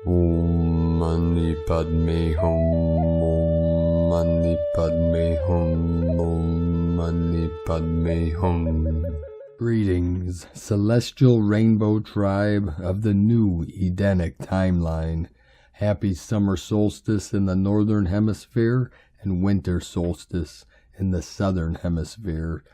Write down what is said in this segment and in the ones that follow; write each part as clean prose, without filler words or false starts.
Om Mani Padme Hum, Om Mani Padme Hum, Om Mani Padme Hum. Greetings, celestial rainbow tribe of the new Edenic timeline. Happy summer solstice in the northern hemisphere and winter solstice in the southern hemisphere.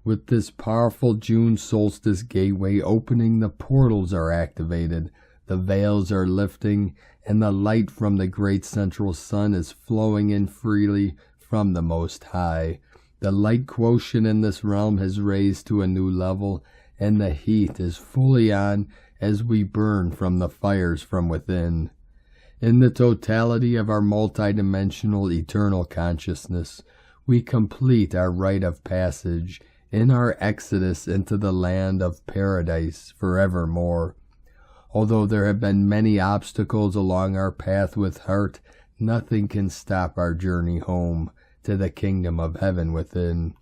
With this powerful June solstice gateway opening, the portals are activated, the veils are lifting, and the light from the great central sun is flowing in freely from the Most High. The light quotient in this realm has raised to a new level, and the heat is fully on as we burn from the fires from within. In the totality of our multidimensional eternal consciousness, we complete our rite of passage in our exodus into the land of paradise forevermore. Although there have been many obstacles along our path with heart, nothing can stop our journey home to the kingdom of heaven within.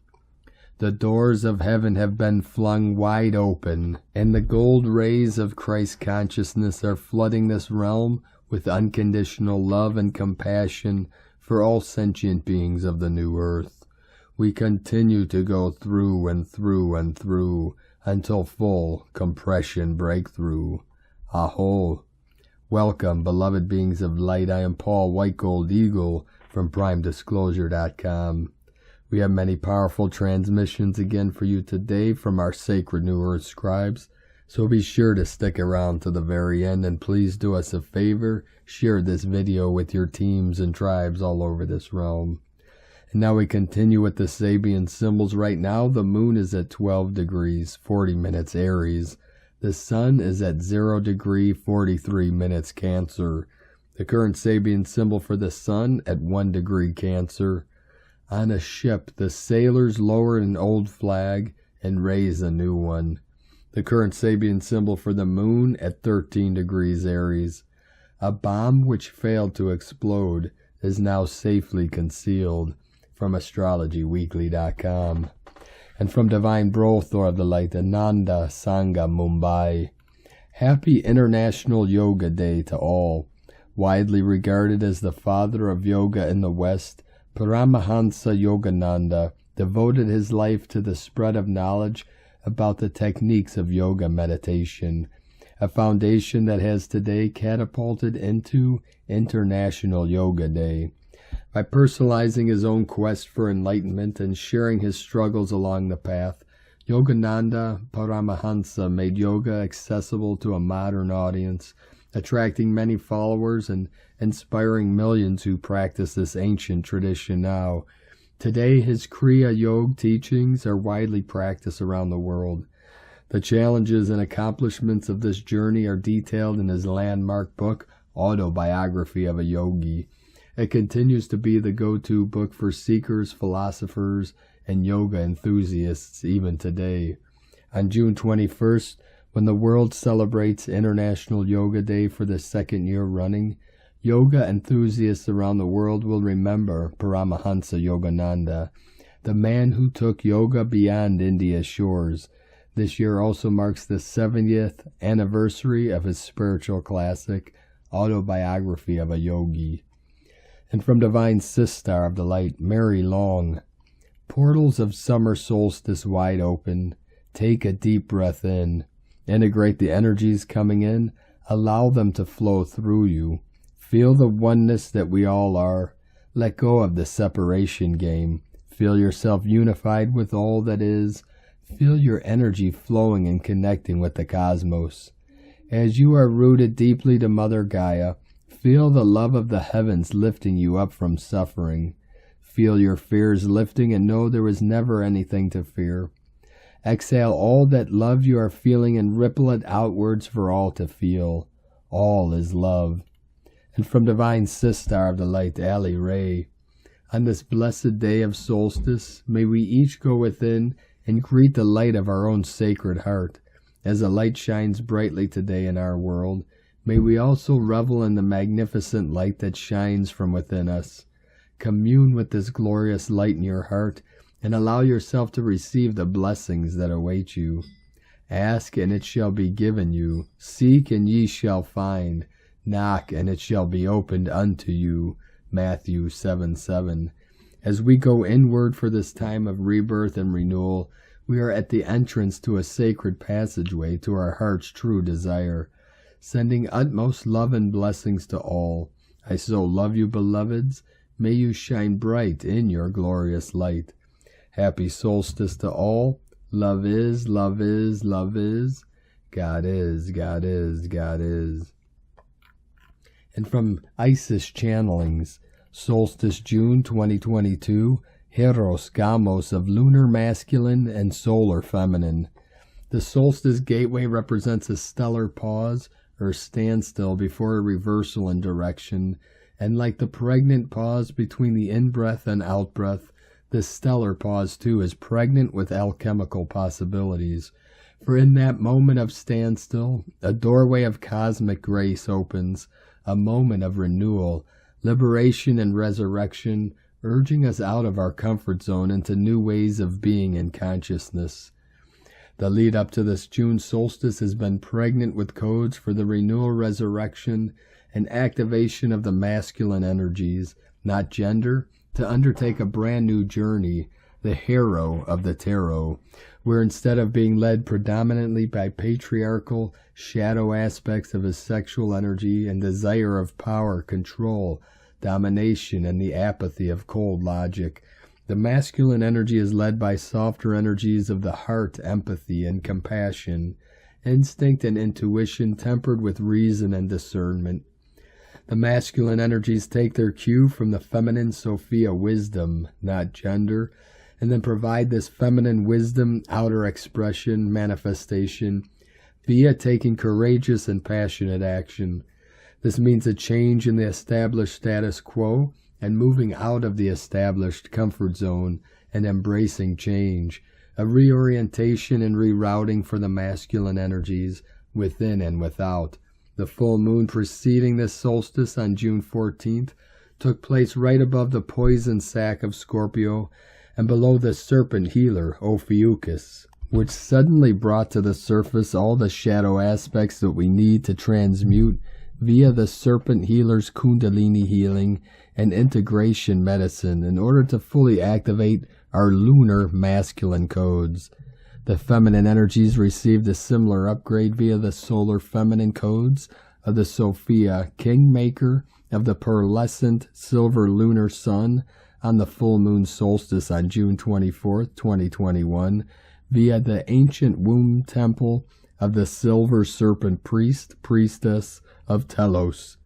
The doors of heaven have been flung wide open, and the gold rays of Christ consciousness are flooding this realm with unconditional love and compassion for all sentient beings of the new earth. We continue to go through and through and through until full compression breakthrough. Aho! Welcome, beloved beings of light. I am Paul White Gold Eagle from PrimeDisclosure.com. We have many powerful transmissions again for you today from our sacred New Earth scribes, so be sure to stick around to the very end, and please do us a favor, share this video with your teams and tribes all over this realm. And now we continue with the Sabian symbols. Right now the moon is at 12 degrees 40 minutes Aries. The sun is at 0 degree 43 minutes Cancer. The current Sabian symbol for the sun at 1 degree Cancer. On a ship, the sailors lower an old flag and raise a new one. The current Sabian symbol for the moon at 13 degrees Aries. A bomb which failed to explode is now safely concealed. From astrologyweekly.com. And from Divine Brothor of the Light, Ananda Sangha, Mumbai. Happy International Yoga Day to all. Widely regarded as the father of yoga in the West, Paramahansa Yogananda devoted his life to the spread of knowledge about the techniques of yoga meditation, a foundation that has today catapulted into International Yoga Day. By personalizing his own quest for enlightenment and sharing his struggles along the path, Yogananda Paramahansa made yoga accessible to a modern audience, attracting many followers and inspiring millions who practice this ancient tradition now. Today, his Kriya Yoga teachings are widely practiced around the world. The challenges and accomplishments of this journey are detailed in his landmark book, Autobiography of a Yogi. It continues to be the go-to book for seekers, philosophers, and yoga enthusiasts even today. On June 21st, when the world celebrates International Yoga Day for the second year running, yoga enthusiasts around the world will remember Paramahansa Yogananda, the man who took yoga beyond India's shores. This year also marks the 70th anniversary of his spiritual classic, Autobiography of a Yogi. And from Divine Sistar of the Light, Mary Long. Portals of summer solstice wide open. Take a deep breath in. Integrate the energies coming in. Allow them to flow through you. Feel the oneness that we all are. Let go of the separation game. Feel yourself unified with all that is. Feel your energy flowing and connecting with the cosmos. As you are rooted deeply to Mother Gaia, feel the love of the heavens lifting you up from suffering. Feel your fears lifting and know there is never anything to fear. Exhale all that love you are feeling and ripple it outwards for all to feel. All is love. And from Divine Sistar of the Light, Ali Ray. On this blessed day of solstice, may we each go within and greet the light of our own sacred heart. As the light shines brightly today in our world, may we also revel in the magnificent light that shines from within us. Commune with this glorious light in your heart and allow yourself to receive the blessings that await you. Ask and it shall be given you. Seek and ye shall find. Knock, and it shall be opened unto you. Matthew 7:7. As we go inward for this time of rebirth and renewal, we are at the entrance to a sacred passageway to our heart's true desire, sending utmost love and blessings to all. I so love you, beloveds. May you shine bright in your glorious light. Happy solstice to all. Love is, love is, love is. God is, God is, God is. And from Isis Channelings, Solstice June 2022, Hieros Gamos of Lunar Masculine and Solar Feminine. The solstice gateway represents a stellar pause or standstill before a reversal in direction, and like the pregnant pause between the in-breath and out-breath, this stellar pause too is pregnant with alchemical possibilities. For in that moment of standstill, a doorway of cosmic grace opens, a moment of renewal, liberation and resurrection, urging us out of our comfort zone into new ways of being and consciousness. The lead up to this June solstice has been pregnant with codes for the renewal, resurrection, and activation of the masculine energies, not gender, to undertake a brand new journey, the hero of the tarot, where instead of being led predominantly by patriarchal, shadow aspects of his sexual energy and desire of power, control, domination, and the apathy of cold logic, the masculine energy is led by softer energies of the heart, empathy, and compassion, instinct and intuition tempered with reason and discernment. The masculine energies take their cue from the feminine Sophia wisdom, not gender, and then provide this feminine wisdom, outer expression, manifestation, via taking courageous and passionate action. This means a change in the established status quo and moving out of the established comfort zone and embracing change, a reorientation and rerouting for the masculine energies within and without. The full moon preceding this solstice on June 14th took place right above the poison sac of Scorpio and below the serpent healer, Ophiuchus, which suddenly brought to the surface all the shadow aspects that we need to transmute via the serpent healer's Kundalini healing and integration medicine in order to fully activate our lunar masculine codes. The feminine energies received a similar upgrade via the solar feminine codes of the Sophia, kingmaker of the pearlescent silver lunar sun, on the full moon solstice on June 24th, 2021, via the ancient womb temple of the silver serpent priestess of Telos.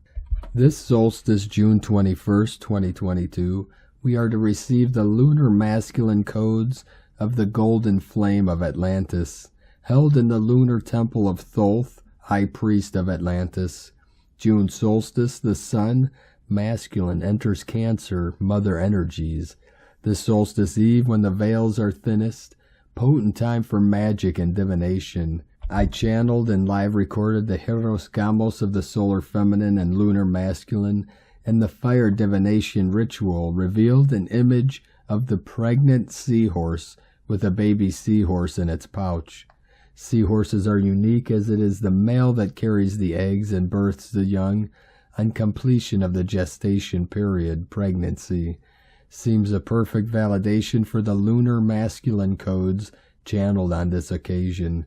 This solstice, June 21st, 2022, we are to receive the lunar masculine codes of the golden flame of Atlantis, held in the lunar temple of Thoth, high priest of Atlantis. June solstice, the sun, masculine, enters Cancer, mother energies. This solstice eve, when the veils are thinnest, potent time for magic and divination. I channeled and live recorded the Hieros Gamos of the solar feminine and lunar masculine, and the fire divination ritual revealed an image of the pregnant seahorse with a baby seahorse in its pouch. Seahorses are unique as it is the male that carries the eggs and births the young on completion of the gestation period, pregnancy. Seems a perfect validation for the lunar masculine codes channeled on this occasion.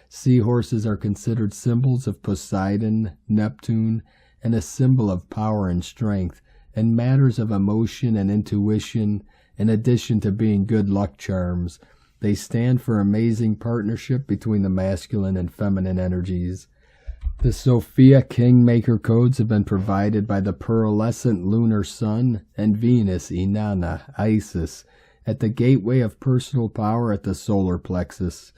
Seahorses are considered symbols of Poseidon, Neptune, and a symbol of power and strength, and matters of emotion and intuition, in addition to being good luck charms. They stand for amazing partnership between the masculine and feminine energies. The Sophia Kingmaker codes have been provided by the pearlescent lunar sun and Venus, Inanna, Isis, at the gateway of personal power at the solar plexus.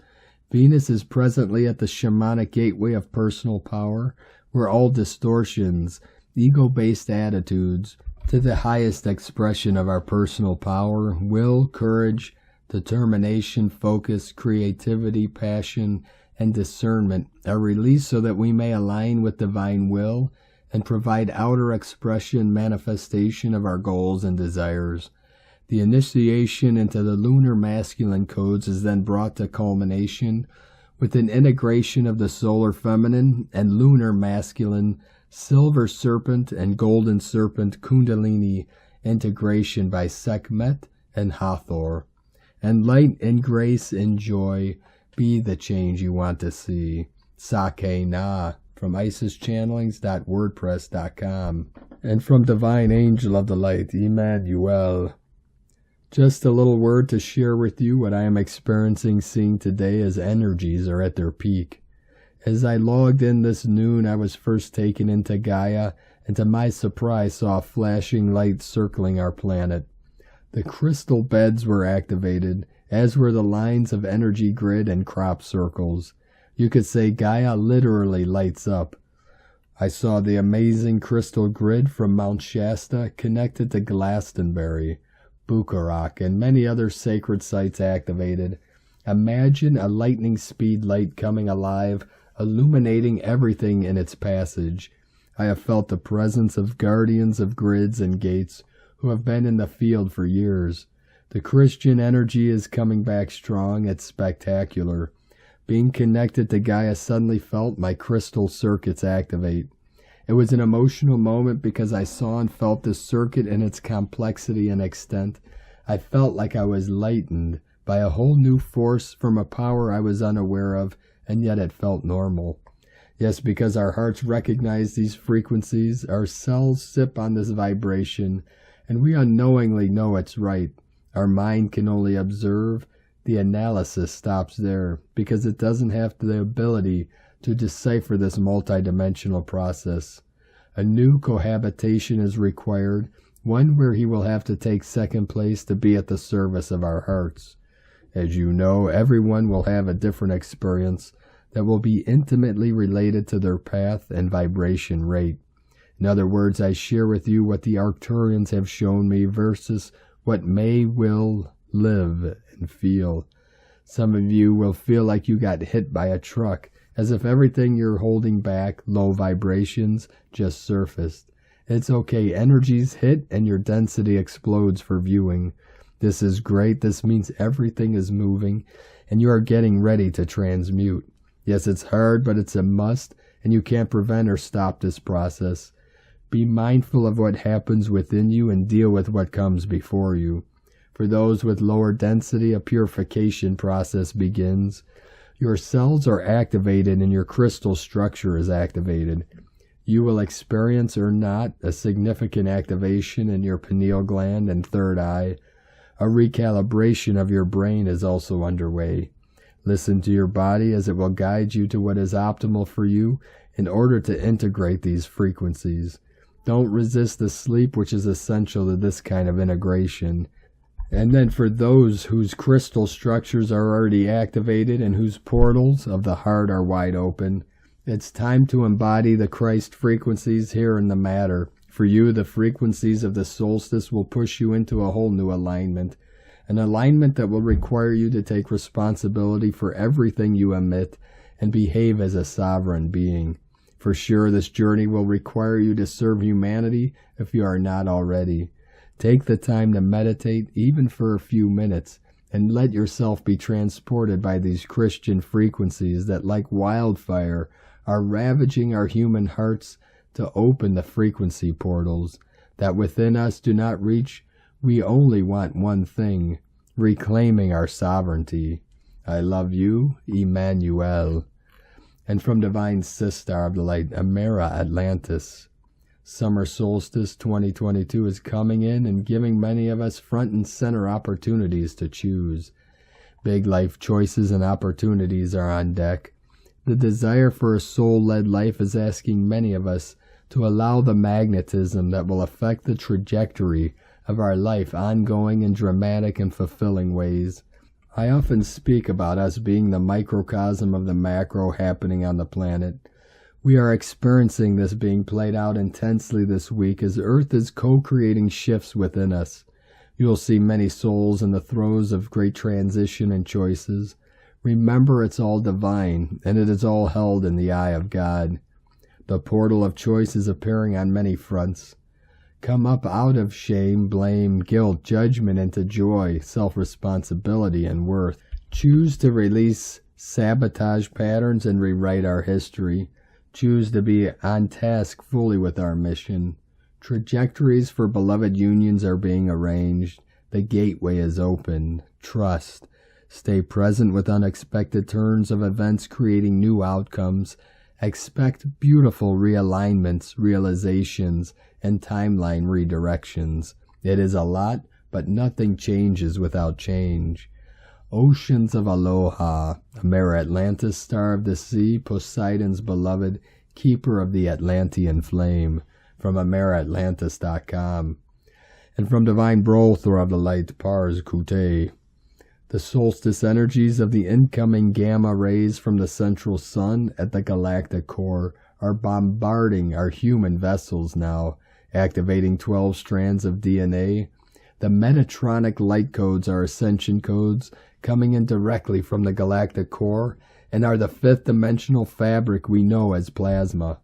Venus is presently at the shamanic gateway of personal power, where all distortions, ego-based attitudes, to the highest expression of our personal power, will, courage, determination, focus, creativity, passion, and discernment are released so that we may align with divine will and provide outer expression, manifestation of our goals and desires. The initiation into the lunar masculine codes is then brought to culmination with an integration of the solar feminine and lunar masculine Silver Serpent and Golden Serpent Kundalini integration by Sekhmet and Hathor. And light and grace and joy be the change you want to see. Sake Na from IsisChannelings.wordpress.com. And from Divine Angel of the Light, Emmanuel. Just a little word to share with you what I am seeing today as energies are at their peak. As I logged in this noon, I was first taken into Gaia, and to my surprise saw a flashing light circling our planet. The crystal beds were activated, as were the lines of energy grid and crop circles. You could say Gaia literally lights up. I saw the amazing crystal grid from Mount Shasta connected to Glastonbury, Bucharest, and many other sacred sites activated. Imagine a lightning speed light coming alive, illuminating everything in its passage. I have felt the presence of guardians of grids and gates who have been in the field for years. The Christian energy is coming back strong. It's spectacular. Being connected to Gaia suddenly felt my crystal circuits activate. It was an emotional moment because I saw and felt this circuit in its complexity and extent. I felt like I was lightened by a whole new force from a power I was unaware of, and yet it felt normal. Yes, because our hearts recognize these frequencies, our cells sip on this vibration, and we unknowingly know it's right. Our mind can only observe. The analysis stops there because it doesn't have the ability to decipher this multidimensional process. A new cohabitation is required, one where he will have to take second place to be at the service of our hearts. As you know, everyone will have a different experience that will be intimately related to their path and vibration rate. In other words, I share with you what the Arcturians have shown me versus what will live and feel. Some of you will feel like you got hit by a truck, as if everything you're holding back, low vibrations, just surfaced. It's okay, energies hit and your density explodes for viewing. This is great. This means everything is moving and you are getting ready to transmute. Yes, it's hard, but it's a must, and you can't prevent or stop this process. Be mindful of what happens within you and deal with what comes before you. For those with lower density, a purification process begins. Your cells are activated and your crystal structure is activated. You will experience or not a significant activation in your pineal gland and third eye. A recalibration of your brain is also underway. Listen to your body as it will guide you to what is optimal for you in order to integrate these frequencies. Don't resist the sleep which is essential to this kind of integration. And then for those whose crystal structures are already activated and whose portals of the heart are wide open, it's time to embody the Christ frequencies here in the matter. For you, the frequencies of the solstice will push you into a whole new alignment. An alignment that will require you to take responsibility for everything you emit and behave as a sovereign being. For sure, this journey will require you to serve humanity if you are not already. Take the time to meditate, even for a few minutes, and let yourself be transported by these Christian frequencies that, like wildfire, are ravaging our human hearts to open the frequency portals that within us do not reach. We only want one thing, reclaiming our sovereignty. I love you, Emmanuel. And from Divine Sister of the Light, Amera Atlantis. Summer solstice 2022 is coming in and giving many of us front and center opportunities to choose. Big life choices and opportunities are on deck. The desire for a soul-led life is asking many of us to allow the magnetism that will affect the trajectory of our life ongoing in dramatic and fulfilling ways. I often speak about us being the microcosm of the macro happening on the planet. We are experiencing this being played out intensely this week as Earth is co-creating shifts within us. You will see many souls in the throes of great transition and choices. Remember, it's all divine, and it is all held in the eye of God. The portal of choice is appearing on many fronts. Come up out of shame, blame, guilt, judgment into joy, self-responsibility, and worth. Choose to release sabotage patterns and rewrite our history. choose to be on task fully with our mission. Trajectories for beloved unions are being arranged. The gateway is open. Trust. Stay present with unexpected turns of events creating new outcomes. Expect beautiful realignments, realizations, and timeline redirections. It is a lot, but nothing changes without change. Oceans of aloha, Mare Atlantis, star of the sea, Poseidon's beloved, keeper of the Atlantean flame, from AmeriAtlantis.com. And from Divine Brothor of the Light, Pars Kute. The solstice energies of the incoming gamma rays from the central sun at the galactic core are bombarding our human vessels now, activating 12 strands of DNA. The Metatronic light codes are ascension codes coming in directly from the galactic core and are the fifth dimensional fabric we know as plasma.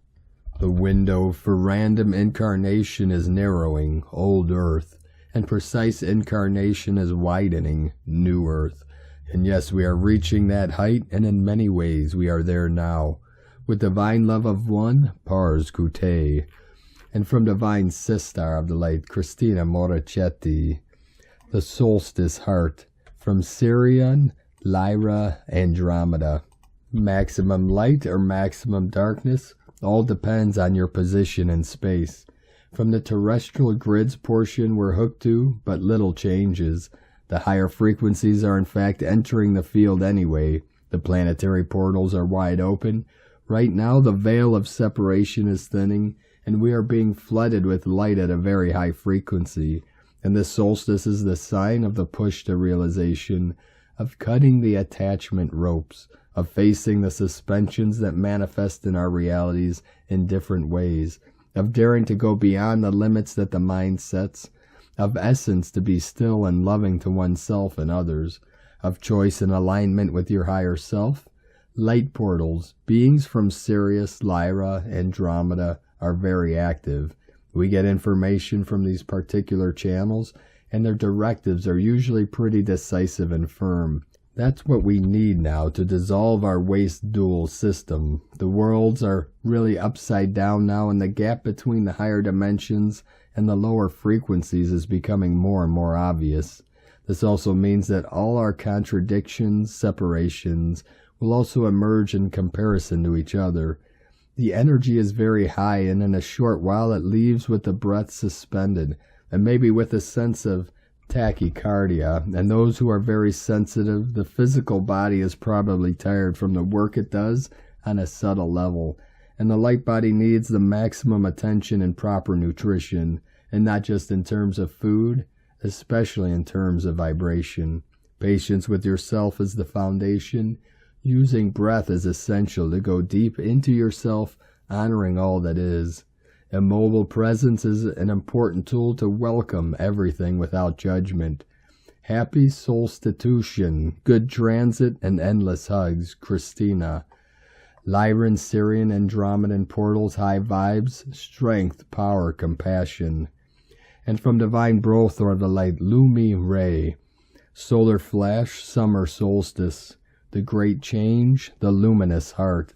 The window for random incarnation is narrowing, old Earth, and precise incarnation is widening, new Earth. And yes, we are reaching that height, and in many ways we are there now. With divine love of one, Pars Kute. And from Divine Sistar of the Light, Christina Morichetti. The Solstice Heart, from Sirian, Lyra, Andromeda. Maximum light or maximum darkness all depends on your position in space. From the terrestrial grids portion we're hooked to, but little changes. The higher frequencies are in fact entering the field anyway. The planetary portals are wide open. Right now the veil of separation is thinning, and we are being flooded with light at a very high frequency. And this solstice is the sign of the push to realization, of cutting the attachment ropes, of facing the suspensions that manifest in our realities in different ways, of daring to go beyond the limits that the mind sets, of essence to be still and loving to oneself and others, of choice and alignment with your higher self. Light portals, beings from Sirius, Lyra, Andromeda, are very active. We get information from these particular channels, and their directives are usually pretty decisive and firm. That's what we need now to dissolve our waste dual system. The worlds are really upside down now, and the gap between the higher dimensions and the lower frequencies is becoming more and more obvious. This also means that all our contradictions, separations, will also emerge in comparison to each other. The energy is very high, and in a short while it leaves with the breath suspended, and maybe with a sense of tachycardia. And those who are very sensitive, the physical body is probably tired from the work it does on a subtle level. And the light body needs the maximum attention and proper nutrition, and not just in terms of food, especially in terms of vibration. Patience with yourself is the foundation. Using breath is essential to go deep into yourself, honoring all that is. Immobile presence is an important tool to welcome everything without judgment. Happy solstitution, good transit, and endless hugs, Christina. Lyran, Syrian, Andromedan portals, high vibes, strength, power, compassion. And from Divine Brothor of the Light, Lumi Ray. Solar flash, summer solstice. The great change, the luminous heart.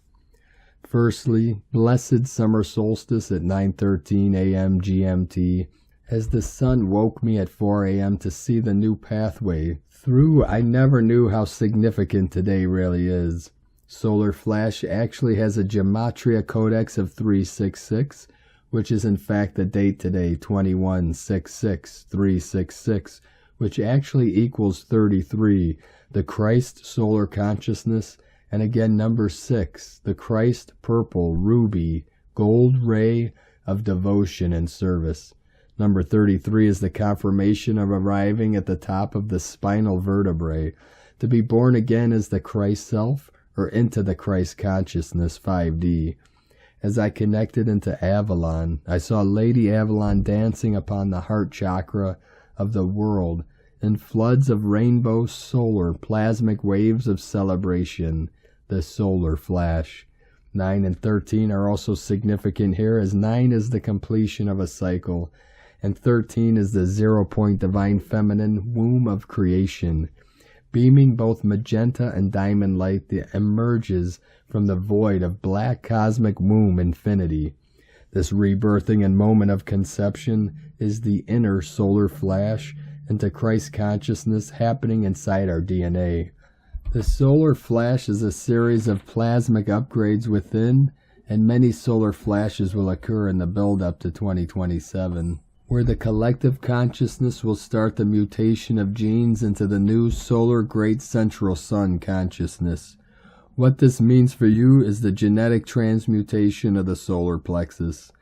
Firstly, blessed summer solstice at 9:13 a.m. GMT, as the sun woke me at 4 a.m. to see the new pathway through. I never knew how significant today really is. Solar flash actually has a gematria codex of 366, which is in fact the date today, 21-6-6-366, which actually equals 33. The Christ solar consciousness, and again number 6, the Christ purple, ruby, gold ray of devotion and service. Number 33 is the confirmation of arriving at the top of the spinal vertebrae. To be born again as the Christ self, or into the Christ consciousness, 5D. As I connected into Avalon, I saw Lady Avalon dancing upon the heart chakra of the world, in floods of rainbow solar plasmic waves of celebration, the solar flash. 9 and 13 are also significant here, as 9 is the completion of a cycle, and 13 is the 0 point divine feminine womb of creation. beaming both magenta and diamond light that emerges from the void of black cosmic womb infinity. This rebirthing and moment of conception is the inner solar flash into Christ consciousness happening inside our DNA. The solar flash is a series of plasmic upgrades within, and many solar flashes will occur in the build-up to 2027, where the collective consciousness will start the mutation of genes into the new solar great central sun consciousness. What this means for you is the genetic transmutation of the solar plexus,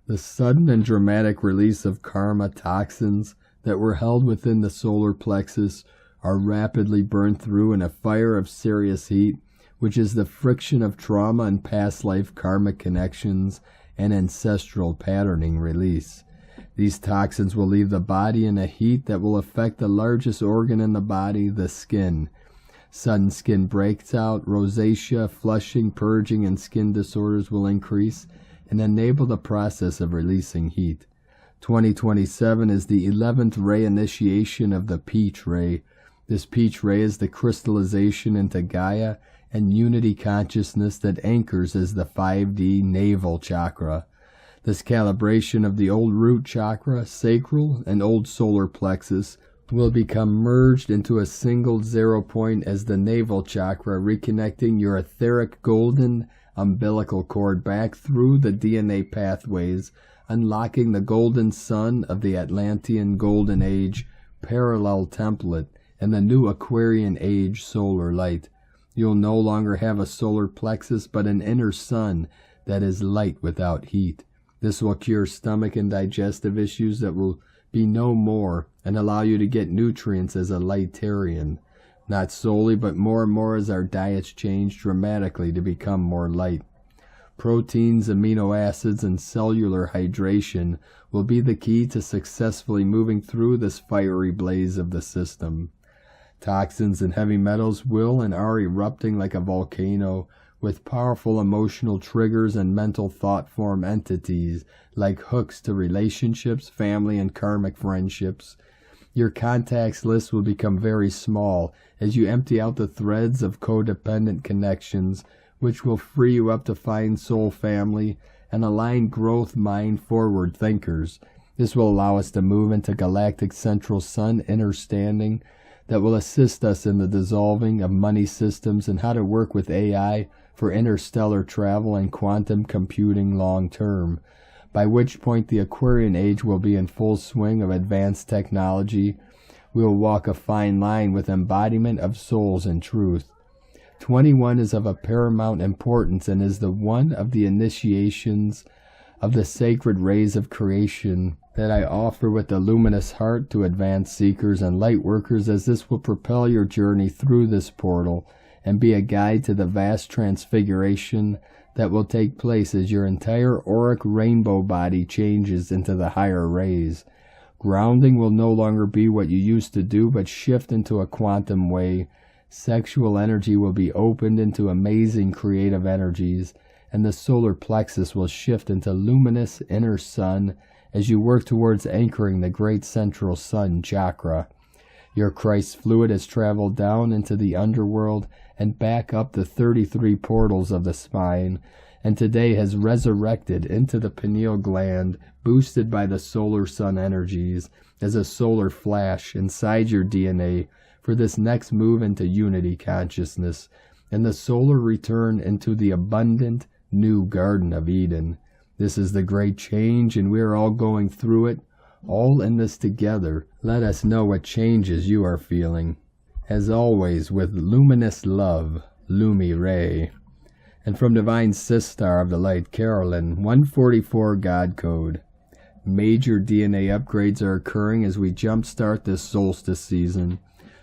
the sudden and dramatic release of karma toxins that were held within the solar plexus are rapidly burned through in a fire of serious heat, which is the friction of trauma and past life karmic connections and ancestral patterning release. These toxins will leave the body in a heat that will affect the largest organ in the body, the skin. Sudden skin breaks out, rosacea, flushing, purging, and skin disorders will increase and enable the process of releasing heat. 2027 is the 11th ray initiation of the peach ray. This peach ray is the crystallization into Gaia and unity consciousness that anchors as the 5D navel chakra. This calibration of the old root chakra, sacral, and old solar plexus will become merged into a single 0 point as the navel chakra, reconnecting your etheric golden umbilical cord back through the DNA pathways, unlocking the golden sun of the Atlantean Golden Age parallel template and the new Aquarian Age solar light. You'll no longer have a solar plexus but an inner sun that is light without heat. This will cure stomach and digestive issues that will be no more and allow you to get nutrients as a lightarian. Not solely, but more and more as our diets change dramatically to become more light. Proteins, amino acids, and cellular hydration will be the key to successfully moving through this fiery blaze of the system. Toxins and heavy metals will and are erupting like a volcano, with powerful emotional triggers and mental thought form entities like hooks to relationships, family, and karmic friendships. Your contacts list will become very small as you empty out the threads of codependent connections, which will free you up to find soul family and align growth mind forward thinkers. This will allow us to move into galactic central sun understanding that will assist us in the dissolving of money systems and how to work with AI for interstellar travel and quantum computing long term, by which point the Aquarian Age will be in full swing of advanced technology. We will walk a fine line with embodiment of souls and truth. 21 is of a paramount importance and is the one of the initiations of the sacred rays of creation that I offer with the luminous heart to advanced seekers and light workers, as this will propel your journey through this portal and be a guide to the vast transfiguration that will take place as your entire auric rainbow body changes into the higher rays. Grounding will no longer be what you used to do, but shift into a quantum way. Sexual energy will be opened into amazing creative energies, and the solar plexus will shift into luminous inner sun as you work towards anchoring the great central sun chakra. Your Christ fluid has traveled down into the underworld and back up the 33 portals of the spine, and today has resurrected into the pineal gland, boosted by the solar sun energies as a solar flash inside your DNA for this next move into unity consciousness and the solar return into the abundant new Garden of Eden. This is the great change, and we are all going through it, all in this together. Let us know what changes you are feeling. As always, with luminous love, Lumi Ray. And from Divine Sistar of the Light, Carolyn, 144 God Code. Major DNA upgrades are occurring as we jumpstart this solstice season.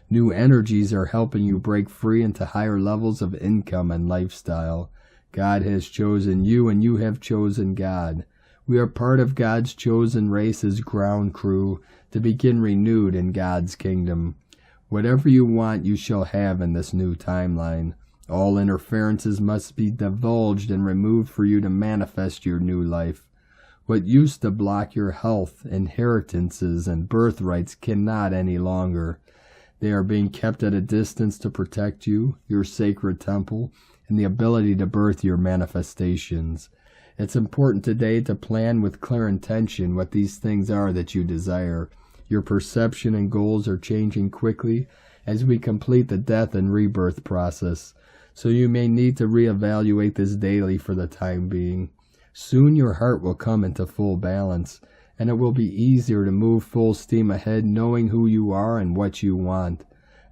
New energies are helping you break free into higher levels of income and lifestyle. God has chosen you, and you have chosen God. We are part of God's chosen race's ground crew to begin renewed in God's kingdom. Whatever you want, you shall have in this new timeline. All interferences must be divulged and removed for you to manifest your new life. What used to block your health, inheritances, and birthrights cannot any longer. They are being kept at a distance to protect you, your sacred temple, and the ability to birth your manifestations. It's important today to plan with clear intention what these things are that you desire. Your perception and goals are changing quickly as we complete the death and rebirth process, so you may need to reevaluate this daily for the time being. Soon your heart will come into full balance, and it will be easier to move full steam ahead knowing who you are and what you want.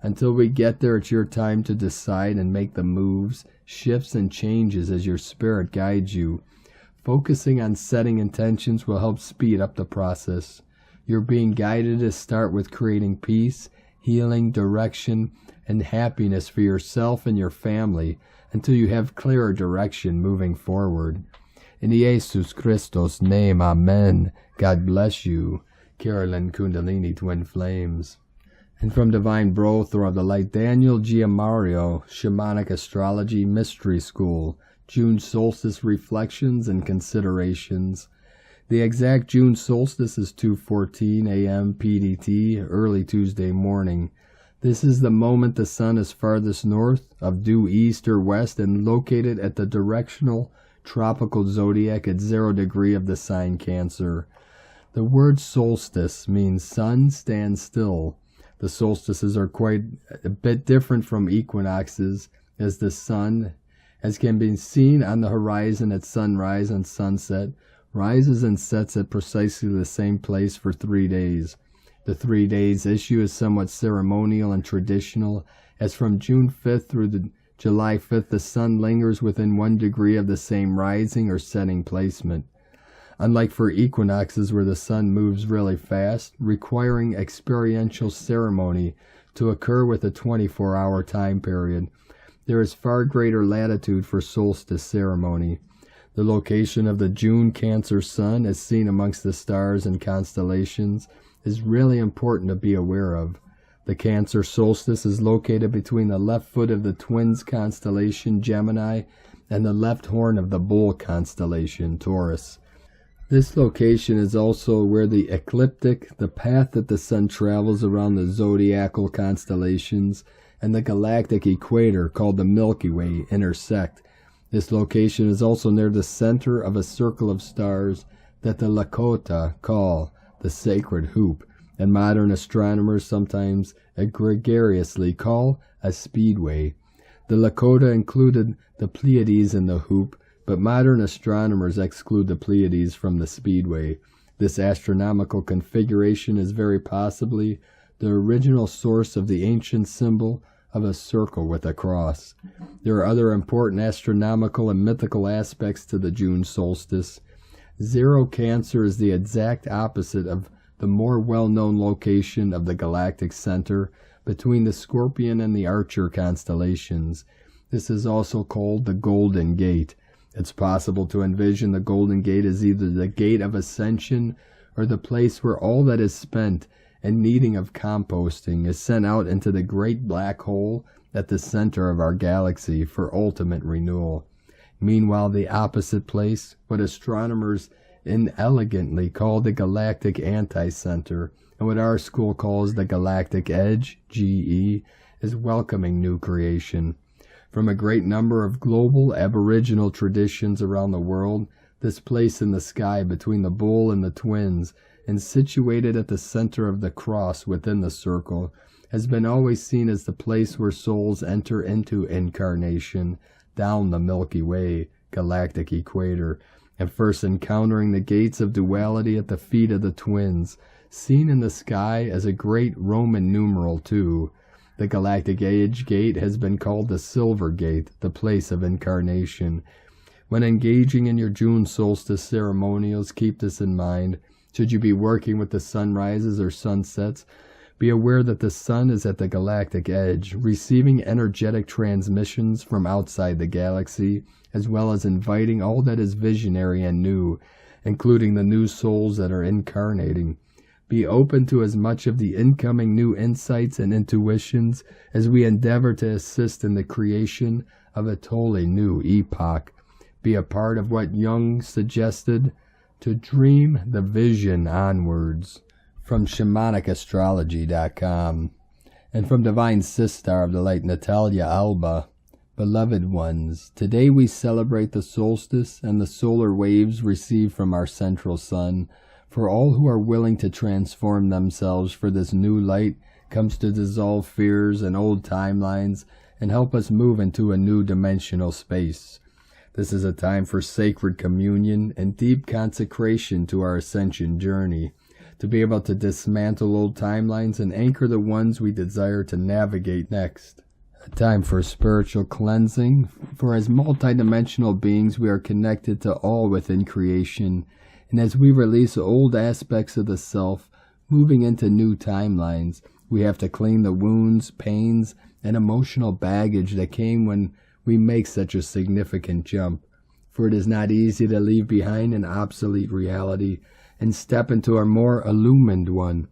Until we get there, it's your time to decide and make the moves, shifts, and changes as your spirit guides you. Focusing on setting intentions will help speed up the process. You're being guided to start with creating peace, healing, direction, and happiness for yourself and your family until you have clearer direction moving forward. In Jesus Christos' name, Amen. God bless you. Carolyn Kundalini Twin Flames. And from Divine Brother of the Light, Daniel Giamario, Shamanic Astrology Mystery School, June Solstice Reflections and Considerations. The exact June solstice is 2:14 a.m. PDT, early Tuesday morning. This is the moment the sun is farthest north of due east or west and located at the directional tropical zodiac at 0 degree of the sign Cancer. The word solstice means sun stands still. The solstices are quite a bit different from equinoxes, as the sun, as can be seen on the horizon at sunrise and sunset, rises and sets at precisely the same place for 3 days. The 3 days issue is somewhat ceremonial and traditional, as from June 5th through July 5th the sun lingers within 1 degree of the same rising or setting placement. Unlike for equinoxes where the sun moves really fast, requiring experiential ceremony to occur with a 24-hour time period, there is far greater latitude for solstice ceremony. The location of the June Cancer sun, as seen amongst the stars and constellations, is really important to be aware of. The Cancer solstice is located between the left foot of the Twins constellation Gemini and the left horn of the Bull constellation Taurus. This location is also where the ecliptic, the path that the sun travels around the zodiacal constellations, and the galactic equator, called the Milky Way, intersect. This location is also near the center of a circle of stars that the Lakota call the Sacred Hoop, and modern astronomers sometimes egregiously call a speedway. The Lakota included the Pleiades in the hoop, but modern astronomers exclude the Pleiades from the speedway. This astronomical configuration is very possibly the original source of the ancient symbol of a circle with a cross. There are other important astronomical and mythical aspects to the June solstice. Zero Cancer is the exact opposite of the more well-known location of the galactic center between the Scorpion and the Archer constellations. This is also called the Golden Gate. It's possible to envision the Golden Gate as either the gate of ascension or the place where all that is spent and needing of composting is sent out into the great black hole at the center of our galaxy for ultimate renewal. Meanwhile, the opposite place, what astronomers inelegantly call the galactic anti-center, and what our school calls the galactic edge, GE, is welcoming new creation. From a great number of global aboriginal traditions around the world, this place in the sky between the Bull and the Twins, and situated at the center of the cross within the circle, has been always seen as the place where souls enter into incarnation down the Milky Way, galactic equator, and first encountering the gates of duality at the feet of the Twins, seen in the sky as a great Roman numeral 2. The galactic age gate has been called the Silver Gate, the place of incarnation. When engaging in your June solstice ceremonials, keep this in mind. Should you be working with the sunrises or sunsets, be aware that the sun is at the galactic edge, receiving energetic transmissions from outside the galaxy, as well as inviting all that is visionary and new, including the new souls that are incarnating. Be open to as much of the incoming new insights and intuitions as we endeavor to assist in the creation of a totally new epoch. Be a part of what Jung suggested, to dream the vision onwards. From ShamanicaStrology.com. And from Divine Sister of the Light, Natalia Alba, beloved ones, today we celebrate the solstice and the solar waves received from our central sun. For all who are willing to transform themselves for this new light comes to dissolve fears and old timelines and help us move into a new dimensional space. This is a time for sacred communion and deep consecration to our ascension journey, to be able to dismantle old timelines and anchor the ones we desire to navigate next. A time for spiritual cleansing, for as multidimensional beings we are connected to all within creation, and as we release old aspects of the self, moving into new timelines, we have to clean the wounds, pains, and emotional baggage that came when we make such a significant jump. For it is not easy to leave behind an obsolete reality and step into a more illumined one.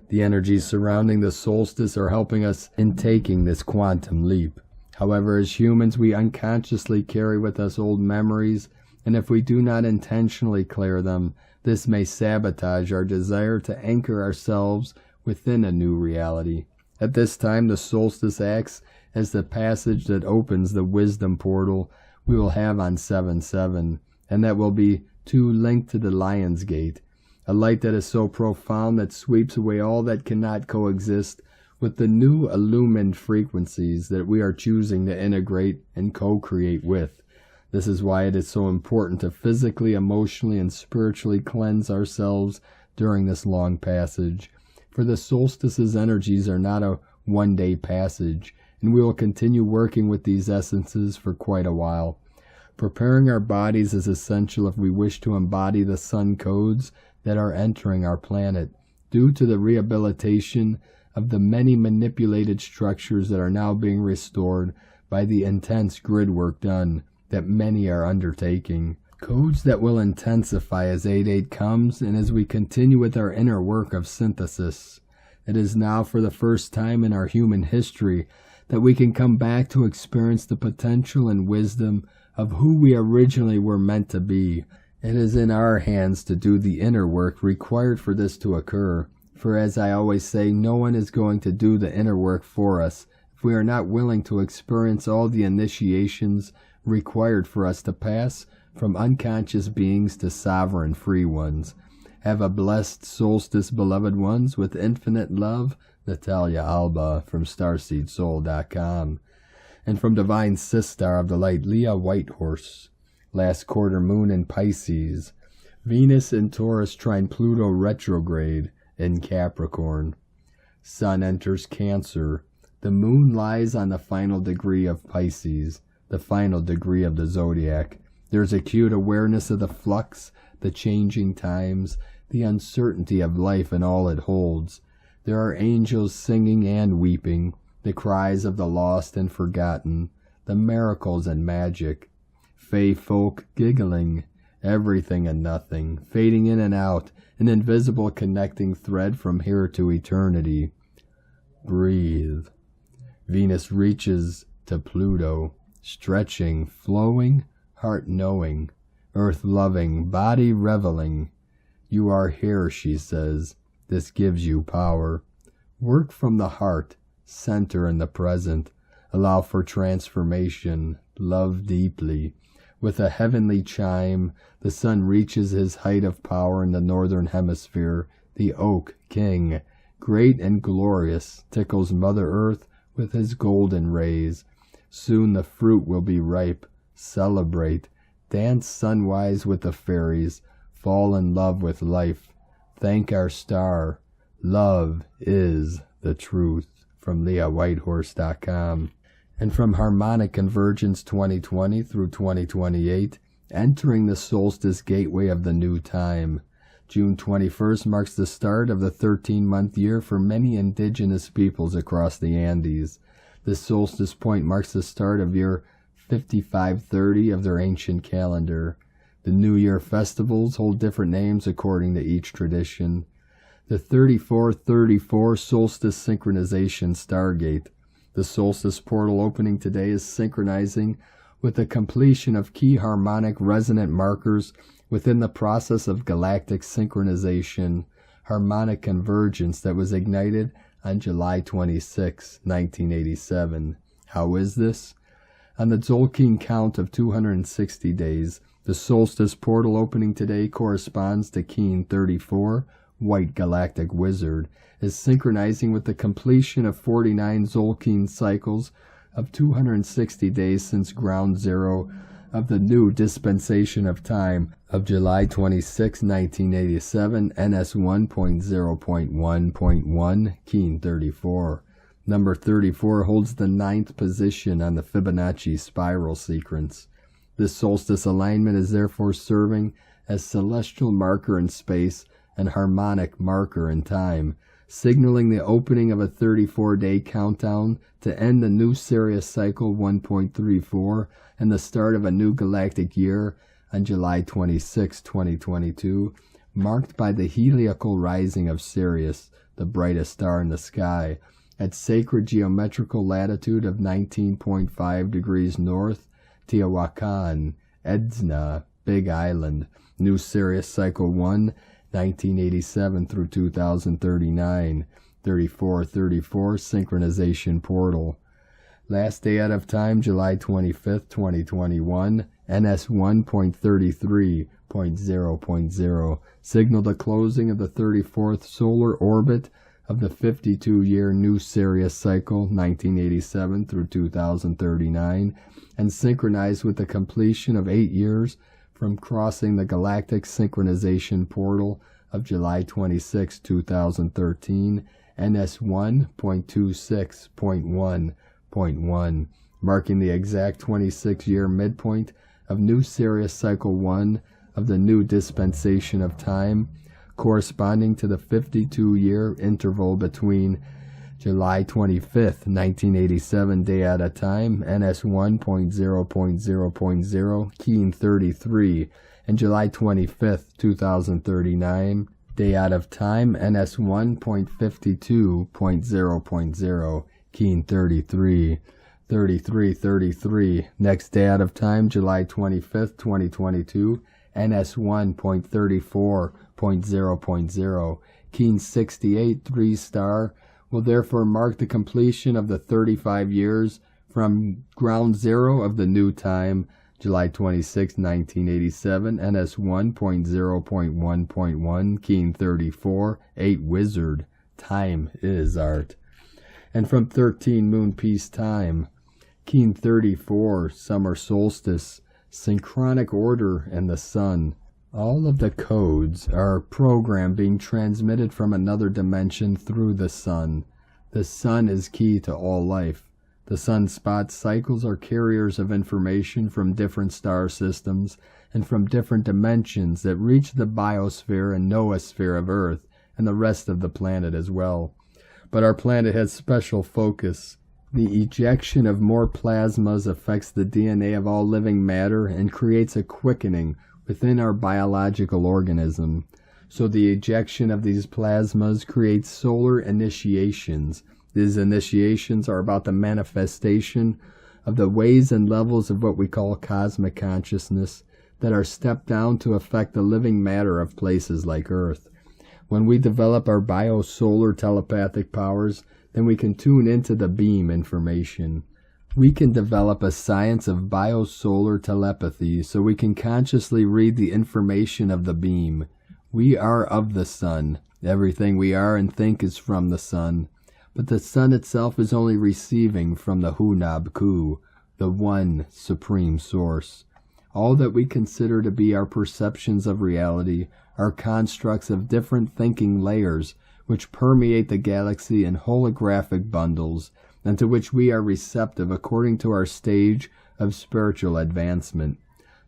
The energies surrounding the solstice are helping us in taking this quantum leap. However, as humans, we unconsciously carry with us old memories, and if we do not intentionally clear them, this may sabotage our desire to anchor ourselves within a new reality. At this time, the solstice acts as the passage that opens the wisdom portal we will have on 7/7, and that will be linked to the Lion's Gate, a light that is so profound that sweeps away all that cannot coexist with the new illumined frequencies that we are choosing to integrate and co-create with. This is why it is so important to physically, emotionally, and spiritually cleanse ourselves during this long passage. For the solstice's energies are not a one-day passage, and we will continue working with these essences for quite a while. Preparing our bodies is essential if we wish to embody the sun codes that are entering our planet, due to the rehabilitation of the many manipulated structures that are now being restored by the intense grid work done that many are undertaking. Codes that will intensify as 8/8 comes and as we continue with our inner work of synthesis. It is now for the first time in our human history that we can come back to experience the potential and wisdom of who we originally were meant to be. It is in our hands to do the inner work required for this to occur. For as I always say, no one is going to do the inner work for us if we are not willing to experience all the initiations required for us to pass from unconscious beings to sovereign free ones. Have a blessed solstice, beloved ones, with infinite love, Natalia Alba from StarseedSoul.com. And from Divine Sister of the Light, Leah Whitehorse. Last quarter moon in Pisces. Venus in Taurus trine Pluto retrograde in Capricorn. Sun enters Cancer. The moon lies on the final degree of Pisces, the final degree of the zodiac. There's acute awareness of the flux, the changing times, the uncertainty of life and all it holds. There are angels singing and weeping, the cries of the lost and forgotten, the miracles and magic, fey folk giggling, everything and nothing, fading in and out, an invisible connecting thread from here to eternity. Breathe. Venus reaches to Pluto, stretching, flowing, heart knowing, earth loving, body reveling. You are here, she says. This gives you power. Work from the heart, center in the present. Allow for transformation. Love deeply. With a heavenly chime, the sun reaches his height of power in the northern hemisphere. The oak king, great and glorious, tickles Mother Earth with his golden rays. Soon the fruit will be ripe. Celebrate. Dance sunwise with the fairies. Fall in love with life. Thank our star. Love is the truth. From LeahWhitehorse.com. And from Harmonic Convergence 2020 through 2028, entering the solstice gateway of the new time. June 21st marks the start of the 13-month year for many indigenous peoples across the Andes. This solstice point marks the start of year 5530 of their ancient calendar. The New Year festivals hold different names according to each tradition. The 3434 Solstice Synchronization Stargate. The solstice portal opening today is synchronizing with the completion of key harmonic resonant markers within the process of galactic synchronization, harmonic convergence that was ignited on July 26, 1987. How is this? On the Tzolk'in count of 260 days, the solstice portal opening today corresponds to Keen 34, White Galactic Wizard, is synchronizing with the completion of 49 Tzolk'in cycles of 260 days since ground zero of the new dispensation of time of July 26, 1987, NS 1.0.1.1, Keen 34. Number 34 holds the 9th position on the Fibonacci spiral sequence. This solstice alignment is therefore serving as celestial marker in space and harmonic marker in time, signaling the opening of a 34-day countdown to end the new Sirius cycle 1.34 and the start of a new galactic year on July 26, 2022, marked by the heliacal rising of Sirius, the brightest star in the sky, at sacred geometrical latitude of 19.5 degrees north, Teotihuacan, Edzna, Big Island, New Sirius Cycle 1, 1987 through 2039, 3434 Synchronization Portal. Last day out of time, July 25th, 2021, NS 1.33.0.0, signal the closing of the 34th solar orbit of the 52-year New Sirius Cycle 1987 through 2039, and synchronized with the completion of 8 years from crossing the galactic synchronization portal of July 26, 2013, NS 1.26.1.1, marking the exact 26-year midpoint of New Sirius Cycle 1 of the new dispensation of time, corresponding to the 52-year interval between July 25th, 1987 day at a time, NS 1.0.0.0, Keen 33, and July 25th, 2039 day out of time, NS 1.52.0.0, Keen 33, 3333, next day out of time, July 25th, 2022, NS 1.34.0.0, Keen 68, 3-star, will therefore mark the completion of the 35 years from ground zero of the new time, July 26, 1987, NS 1.0.1.1, Keen 34, 8 Wizard, time is art. And from 13 Moon Peace time, Keen 34, Summer Solstice, Synchronic Order and the Sun. All of the codes are a program being transmitted from another dimension through the sun. The sun is key to all life. The sunspot cycles are carriers of information from different star systems and from different dimensions that reach the biosphere and noosphere of Earth and the rest of the planet as well. But our planet has special focus. The ejection of more plasmas affects the DNA of all living matter and creates a quickening within our biological organism. So the ejection of these plasmas creates solar initiations. These initiations are about the manifestation of the ways and levels of what we call cosmic consciousness that are stepped down to affect the living matter of places like Earth. When we develop our biosolar telepathic powers, then we can tune into the beam information. We can develop a science of biosolar telepathy so we can consciously read the information of the beam. We are of the sun. Everything we are and think is from the sun. But the sun itself is only receiving from the Hunab Ku, the one supreme source. All that we consider to be our perceptions of reality are constructs of different thinking layers which permeate the galaxy in holographic bundles, and to which we are receptive according to our stage of spiritual advancement.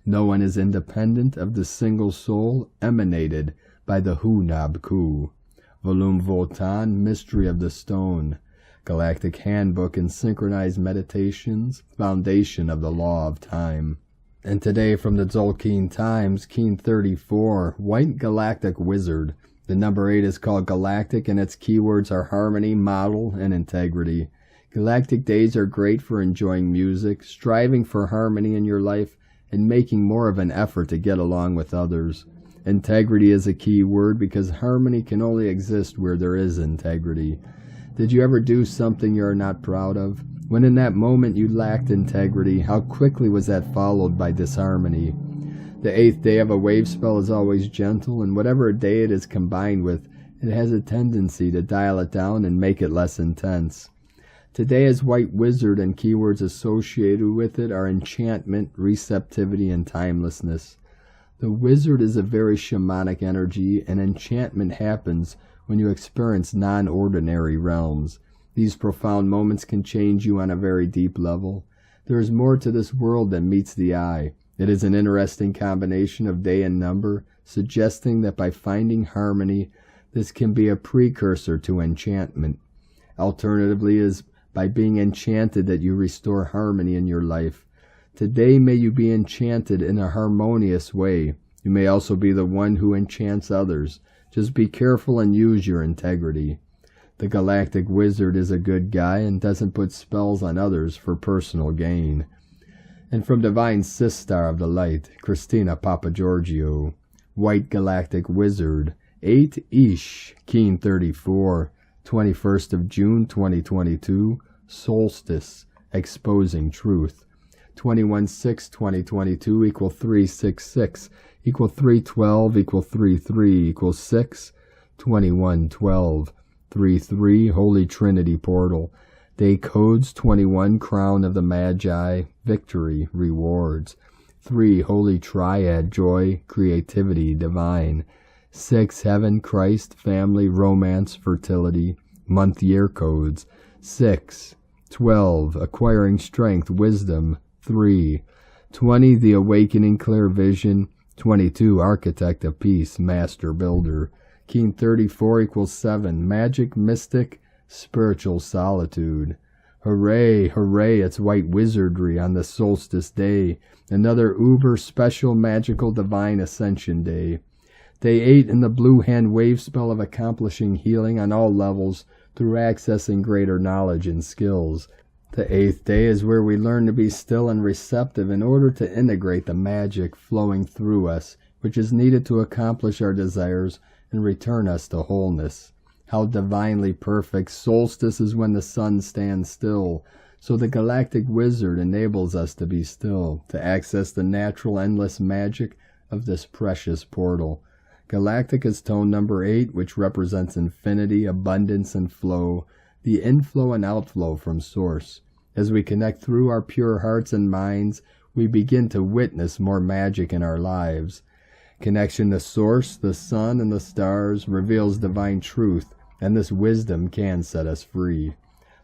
No one is independent of the single soul emanated by the Hunab Ku. Volume Votan, Mystery of the Stone, Galactic Handbook and Synchronized Meditations, Foundation of the Law of Time. And today from the Tzolk'in Times, Keen 34, White Galactic Wizard. The number 8 is called Galactic and its keywords are harmony, model, and integrity. Galactic days are great for enjoying music, striving for harmony in your life, and making more of an effort to get along with others. Integrity is a key word because harmony can only exist where there is integrity. Did you ever do something you are not proud of? When in that moment you lacked integrity, how quickly was that followed by disharmony? The 8th day of a wave spell is always gentle, and whatever day it is combined with, it has a tendency to dial it down and make it less intense. Today is White Wizard, and keywords associated with it are enchantment, receptivity, and timelessness. The wizard is a very shamanic energy, and enchantment happens when you experience non-ordinary realms. These profound moments can change you on a very deep level. There is more to this world than meets the eye. It is an interesting combination of day and number, suggesting that by finding harmony, this can be a precursor to enchantment. Alternatively, it is by being enchanted that you restore harmony in your life. Today may you be enchanted in a harmonious way. You may also be the one who enchants others. Just be careful and use your integrity. The Galactic Wizard is a good guy and doesn't put spells on others for personal gain. And from Divine Sistar of the Light, Christina Papagiorgio, White Galactic Wizard, 8 Ish, Keen 34, 21st of June 2022, Solstice, Exposing Truth. 21/6/2022 equal 366 equal 312 equal 33 equal 6. 21/12 33 Holy Trinity Portal. Day codes 21 Crown of the Magi, Victory, Rewards. 3 Holy Triad, Joy, Creativity, Divine. 6 Heaven, Christ, Family, Romance, Fertility, Month Year Codes. 6 12 Acquiring Strength, Wisdom. 3 20 The Awakening, Clear Vision. 22 Architect of Peace, Master Builder. Keen 34 equals 7 Magic, Mystic, Spiritual Solitude. Hooray, hooray, it's White Wizardry on the Solstice Day, another uber special magical divine ascension day. Day 8 in the Blue Hand wave spell of accomplishing healing on all levels through accessing greater knowledge and skills. The 8th day is where we learn to be still and receptive in order to integrate the magic flowing through us, which is needed to accomplish our desires and return us to wholeness. How divinely perfect. Solstice is when the sun stands still, so the Galactic Wizard enables us to be still, to access the natural endless magic of this precious portal. Galactic is tone number 8, which represents infinity, abundance, and flow, the inflow and outflow from Source. As we connect through our pure hearts and minds, we begin to witness more magic in our lives. Connection to Source, the sun, and the stars reveals divine truth, and this wisdom can set us free.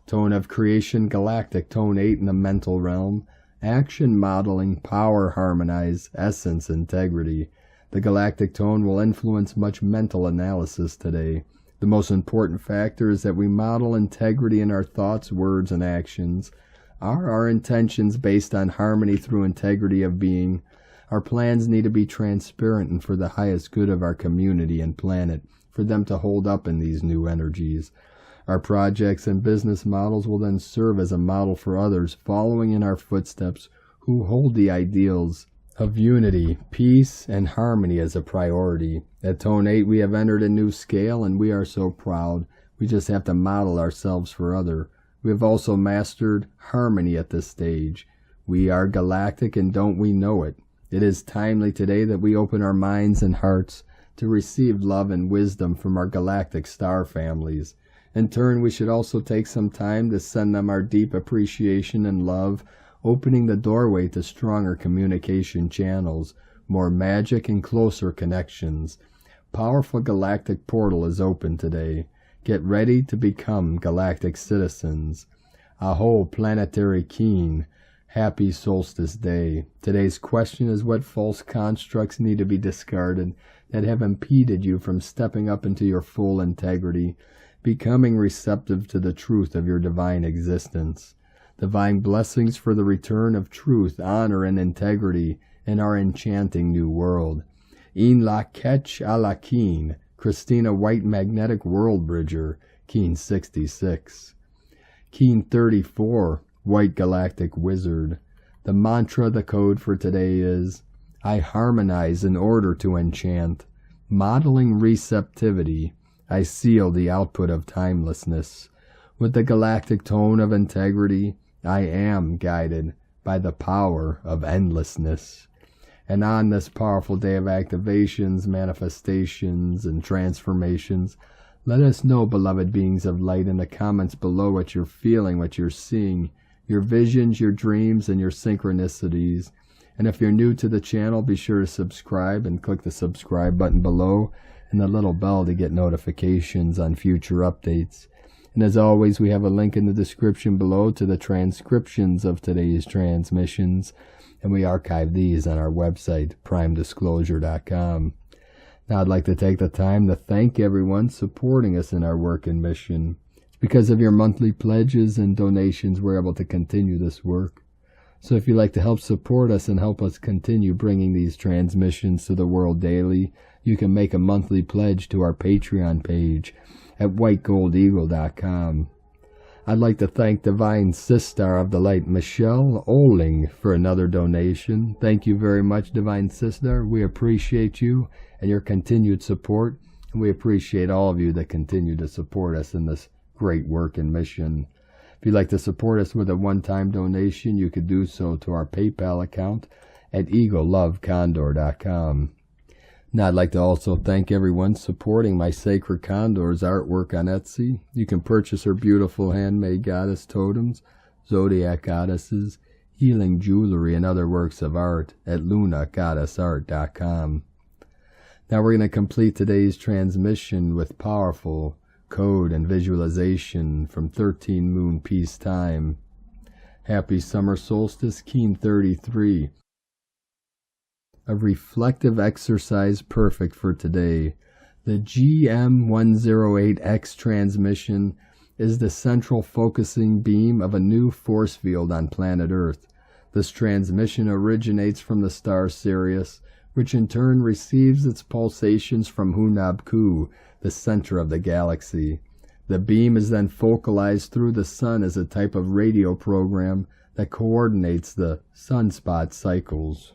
Tone of creation, Galactic, tone 8 in the mental realm. Action, modeling, power, harmonize, essence, integrity. The Galactic tone will influence much mental analysis today. The most important factor is that we model integrity in our thoughts, words, and actions. Are our intentions based on harmony through integrity of being? Our plans need to be transparent and for the highest good of our community and planet, for them to hold up in these new energies. Our projects and business models will then serve as a model for others following in our footsteps who hold the ideals of unity, peace, and harmony as a priority. At tone 8, we have entered a new scale, and we are so proud. We just have to model ourselves for other. We have also mastered harmony at this stage. We are galactic, and don't we know it? It is timely today that we open our minds and hearts to receive love and wisdom from our galactic star families. In turn, we should also take some time to send them our deep appreciation and love, opening the doorway to stronger communication channels, more magic, and closer connections. Powerful galactic portal is open today. Get ready to become galactic citizens. Aho, planetary keen. Happy Solstice Day. Today's question is, what false constructs need to be discarded that have impeded you from stepping up into your full integrity, becoming receptive to the truth of your divine existence? Divine blessings for the return of truth, honor, and integrity in our enchanting new world. In la ketch a la keen, Christina White Magnetic World Bridger, Keen 66. Keen 34, White Galactic Wizard. The mantra, the code for today is, I harmonize in order to enchant. Modeling receptivity, I seal the output of timelessness. With the galactic tone of integrity, I am guided by the power of endlessness. And on this powerful day of activations, manifestations, and transformations, let us know, beloved beings of light, in the comments below what you're feeling, what you're seeing, your visions, your dreams, and your synchronicities. And if you're new to the channel, be sure to subscribe and click the subscribe button below and the little bell to get notifications on future updates. And as always, we have a link in the description below to the transcriptions of today's transmissions, and we archive these on our website, primedisclosure.com. Now I'd like to take the time to thank everyone supporting us in our work and mission. It's because of your monthly pledges and donations we're able to continue this work. So if you'd like to help support us and help us continue bringing these transmissions to the world daily, you can make a monthly pledge to our Patreon page at whitegoldeagle.com. I'd like to thank Divine Sister of the Light, Michelle Oling, for another donation. Thank you very much, Divine Sister. We appreciate you and your continued support, and we appreciate all of you that continue to support us in this great work and mission. If you'd like to support us with a one-time donation, you could do so to our PayPal account at eaglelovecondor.com. Now, I'd like to also thank everyone supporting my Sacred Condor's artwork on Etsy. You can purchase her beautiful handmade goddess totems, zodiac goddesses, healing jewelry, and other works of art at lunagoddessart.com. Now, we're going to complete today's transmission with powerful code and visualization from 13 Moon Peace Time. Happy Summer Solstice, Keen 33. A reflective exercise perfect for today. The GM108X transmission is the central focusing beam of a new force field on planet Earth. This transmission originates from the star Sirius, which in turn receives its pulsations from Hunabku, the center of the galaxy. The beam is then focalized through the sun as a type of radio program that coordinates the sunspot cycles.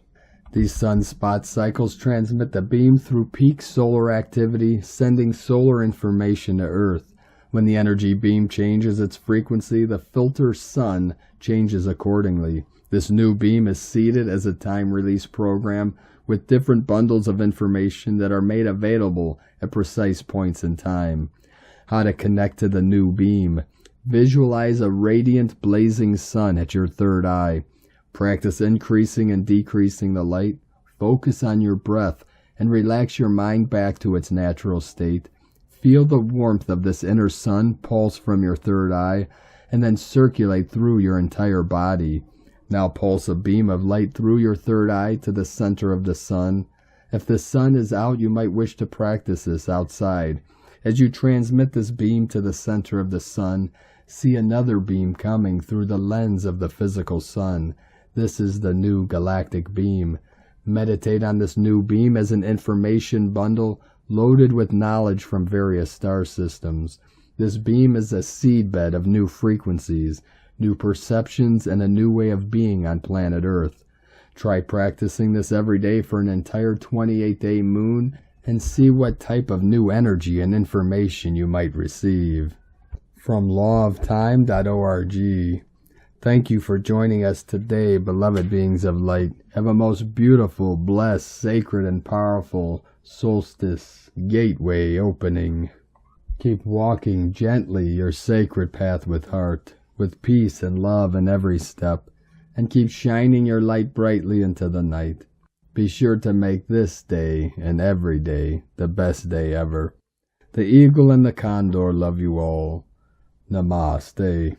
These sunspot cycles transmit the beam through peak solar activity, sending solar information to Earth. When the energy beam changes its frequency, the filter sun changes accordingly. This new beam is seeded as a time-release program with different bundles of information that are made available at precise points in time. How to connect to the new beam. Visualize a radiant, blazing sun at your third eye. Practice increasing and decreasing the light. Focus on your breath and relax your mind back to its natural state. Feel the warmth of this inner sun pulse from your third eye and then circulate through your entire body. Now pulse a beam of light through your third eye to the center of the sun. If the sun is out, you might wish to practice this outside. As you transmit this beam to the center of the sun, see another beam coming through the lens of the physical sun. This is the new galactic beam. Meditate on this new beam as an information bundle loaded with knowledge from various star systems. This beam is a seedbed of new frequencies, new perceptions, and a new way of being on planet Earth. Try practicing this every day for an entire 28-day moon and see what type of new energy and information you might receive. From lawoftime.org. Thank you for joining us today, beloved beings of light. Have a most beautiful, blessed, sacred, and powerful solstice gateway opening. Keep walking gently your sacred path with heart, with peace and love in every step, and keep shining your light brightly into the night. Be sure to make this day and every day the best day ever. The eagle and the condor love you all. Namaste.